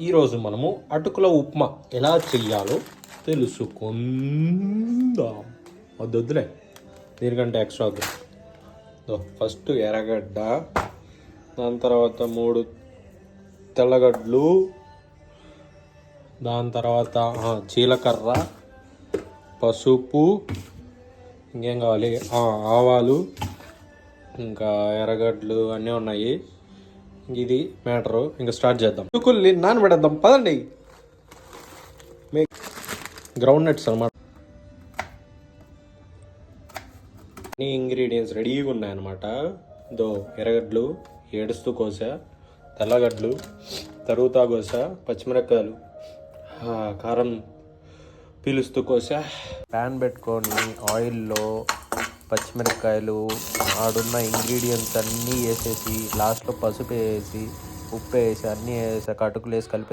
ఈరోజు మనము అటుకుల ఉప్మా ఎలా చెయ్యాలో తెలుసుకుందాం. వద్దులే, దీనికంటే ఎక్స్ట్రా వద్దు. ఫస్ట్ ఎర్రగడ్డ, దాని తర్వాత 3 తెల్లగడ్డలు, దాని తర్వాత జీలకర్ర, పసుపు, ఇంకేం కావాలి, ఆవాలు, ఇంకా ఎర్రగడ్డలు అన్నీ ఉన్నాయి. ఇది మ్యాటరు. ఇంకా స్టార్ట్ చేద్దాం. అటుకుల్ని నానబెడద్దాం పదండి. గ్రౌండ్ నట్స్ అనమాట. అన్ని ఇంగ్రీడియంట్స్ రెడీగా ఉన్నాయన్నమాట. ఎర్రగడ్డలు ఏడుస్తూ కోసా, తెల్లగడ్డలు తరుగుతా కోసా, పచ్చిమిరపకాయలు కారం పీలుస్తూ కోసా. ప్యాన్ పెట్టుకొని ఆయిల్లో పచ్చిమిరపకాయలు, ఆడున్న ఇంగ్రీడియంట్స్ అన్నీ వేసేసి లాస్ట్లో పసుపు వేసి, ఉప్పు వేసి, అన్నీ వేసాక అటుకులు వేసి కలిపి